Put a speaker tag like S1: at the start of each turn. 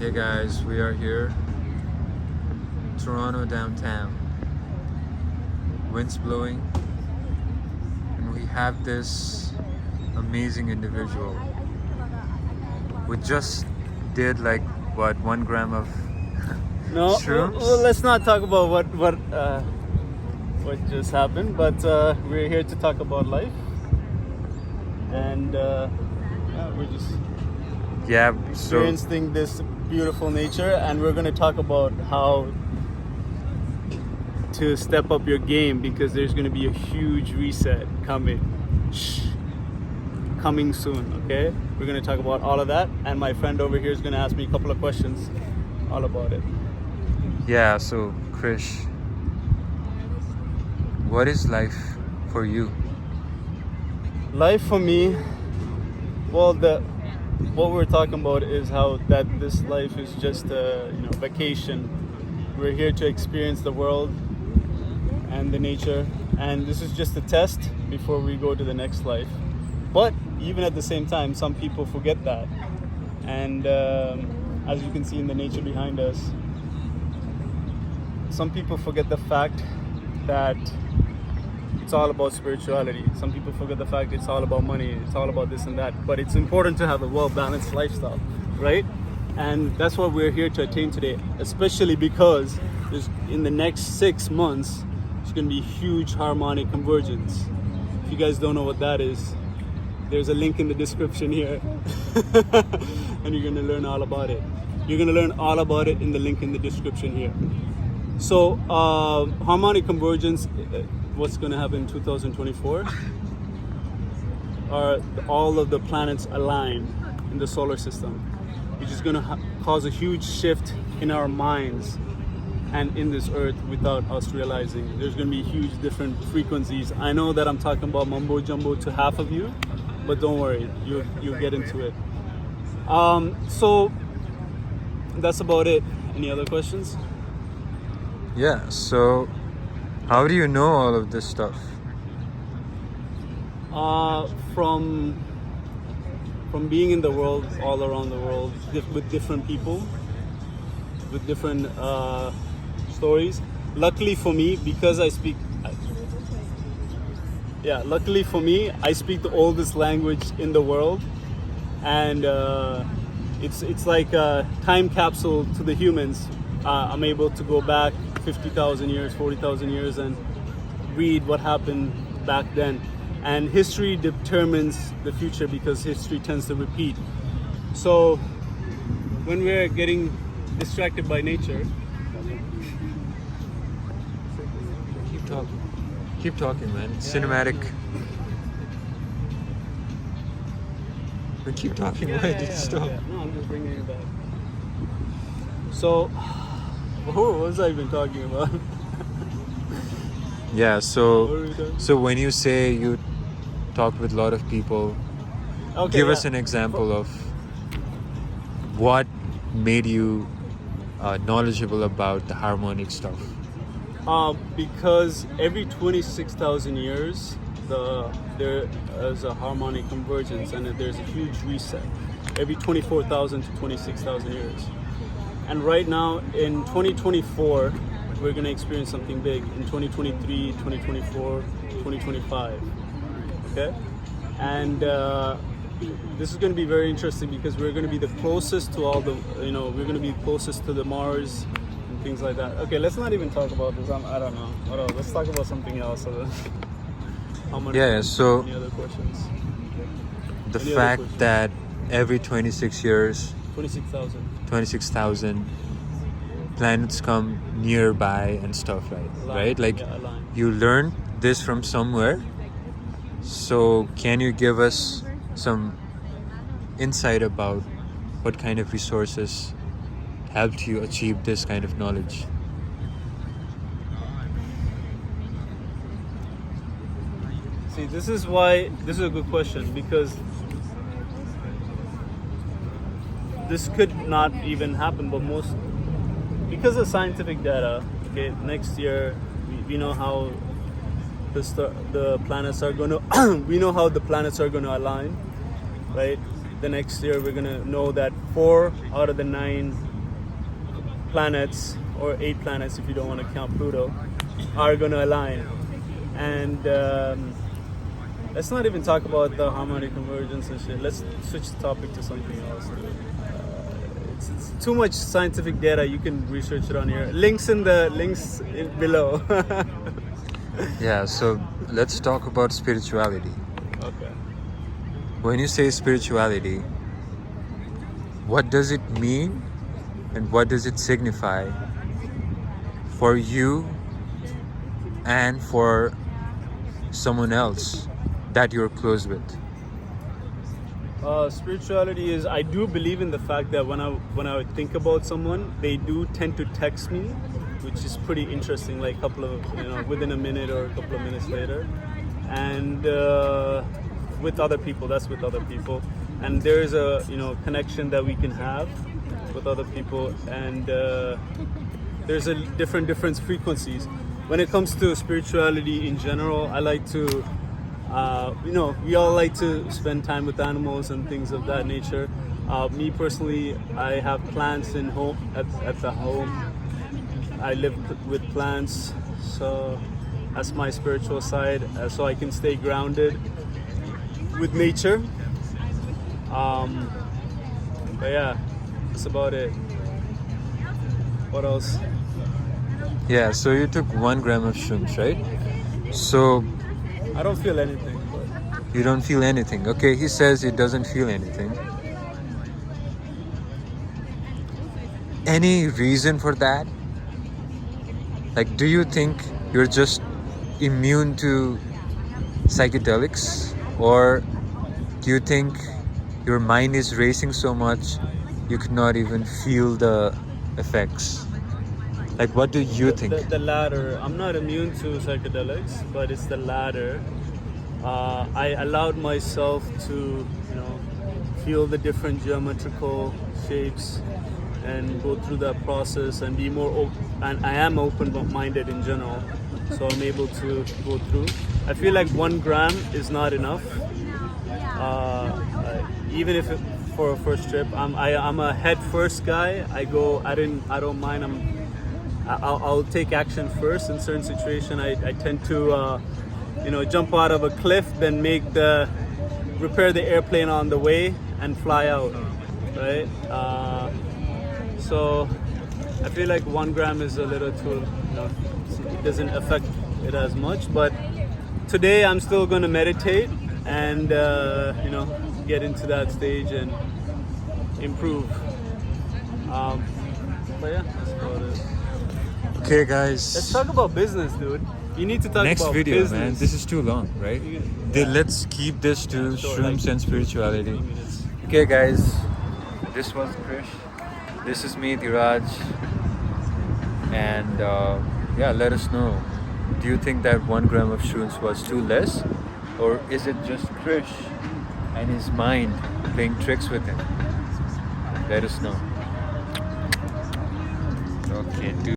S1: Okay guys, we are here, Toronto downtown. Wind's blowing and we have this amazing individual who just did like what, 1 gram of
S2: No,
S1: shrooms?
S2: well, let's not talk about what just happened, but we're here to talk about life, and yeah, we're just
S1: Yeah, so
S2: experiencing this beautiful nature, and we're going to talk about how to step up your game because there's going to be a huge reset coming soon. Okay, we're going to talk about all of that, and my friend over here is going to ask me a couple of questions all about it.
S1: yeah, so Krish, what is life for you?
S2: Life for me, well, what we're talking about is how that this life is just a vacation. We're here to experience the world and the nature, and this is just a test before we go to the next life. But even at the same time, some people forget that, and as you can see in the nature behind us, some people forget the fact that it's all about spirituality. Some people forget the fact it's all about money, it's all about this and that. But it's important to have a well-balanced lifestyle, right? And that's what we're here to attain today, especially because in the next 6 months, there's going to be huge harmonic convergence. If you guys don't know what that is, there's a link in the description here. And you're going to learn all about it. You're going to learn all about it in the link in the description here. So, harmonic convergence, what's going to happen in 2024 are all of the planets aligned in the solar system, which is going to cause a huge shift in our minds and in this earth without us realizing. There's going to be huge different frequencies. I know that I'm talking about mumbo jumbo to half of you, but don't worry, you'll get into it. So that's about it. Any other questions?
S1: Yeah, so how do you know all of this stuff?
S2: From being in the world, all around the world, with different people, with different stories. Luckily for me, because I speak the oldest language in the world, and it's like a time capsule to the humans. I'm able to go back 50,000 years, 40,000 years, and read what happened back then. And history determines the future because history tends to repeat. So when we're getting distracted by nature,
S1: Keep talking, man. It's cinematic. But keep talking. Why did you stop?
S2: No, I'm just bringing it back. So, what was I even talking about?
S1: Yeah,
S2: What
S1: so
S2: were we talking?
S1: so when you say you talk with a lot of people,
S2: Okay,
S1: give
S2: yeah.
S1: us an example of what made you knowledgeable about the harmonic stuff.
S2: Because every 26,000 years, there is a harmonic convergence, and there's a huge reset. Every 24,000 to 26,000 years. And right now, in 2024, we're going to experience something big. In 2023, 2024, 2025. Okay? And this is going to be very interesting because we're going to be the closest to all the, we're going to be closest to the Mars and things like that. Okay, let's not even talk about this. I don't know. Whatever. Let's talk about something else.
S1: So
S2: Any other questions?
S1: the
S2: Any other
S1: fact
S2: questions?
S1: that every 26 years,
S2: 26,000.
S1: 26,000 planets come nearby and stuff, right? Like
S2: Aligned.
S1: you learned this from somewhere. So can you give us some insight about what kind of resources helped you achieve this kind of knowledge?
S2: See, this is a good question because this could not even happen, but because of scientific data, okay, next year we know how the planets are going to we know how the planets are going to align, right? The next year we're going to know that 4 out of the 9 planets, or 8 planets if you don't want to count Pluto, are going to align. And let's not even talk about the harmonic convergence and shit. Let's switch the topic to something else. It's too much scientific data. You can research it on here. Links below.
S1: Yeah, so let's talk about spirituality.
S2: Okay.
S1: When you say spirituality, what does it mean and what does it signify for you and for someone else that you're close with?
S2: Spirituality is, I do believe in the fact that when I think about someone, they do tend to text me, which is pretty interesting, like within a minute or a couple of minutes later. And with other people, and there is a connection that we can have with other people, and there's a different frequencies. When it comes to spirituality in general, I like to we all like to spend time with animals and things of that nature. Me personally, I have plants at the home. I live with plants, so that's my spiritual side, so I can stay grounded with nature. But yeah, that's about it. What else?
S1: Yeah, so you took 1 gram of shrooms, right? So
S2: I don't feel anything. But
S1: you don't feel anything. Okay, he says he doesn't feel anything. Any reason for that? Like, do you think you're just immune to psychedelics? Or do you think your mind is racing so much you could not even feel the effects? Like, what do you think?
S2: The latter. I'm not immune to psychedelics, but it's the latter. I allowed myself to, feel the different geometrical shapes and go through that process and be more open. And I am open-minded in general, so I'm able to go through. I feel like 1 gram is not enough. Even if for a first trip, I'm a head first guy. I don't mind. I'll take action first in certain situation. I tend to, jump out of a cliff, then repair the airplane on the way and fly out, right? So I feel like 1 gram is a little too, it doesn't affect it as much. But today I'm still going to meditate and, get into that stage and improve. But yeah, that's about it.
S1: Okay, guys.
S2: Let's talk about business, dude. You need to talk
S1: Next
S2: about
S1: video,
S2: business.
S1: man. This is too long, right? Let's keep this to
S2: Sure,
S1: shrooms and spirituality.
S2: 20 minutes.
S1: Okay, guys. This was Krish. This is me, Dhiraj. And let us know. Do you think that 1 gram of shrooms was too less? Or is it just Krish and his mind playing tricks with him? Let us know. Okay, dude.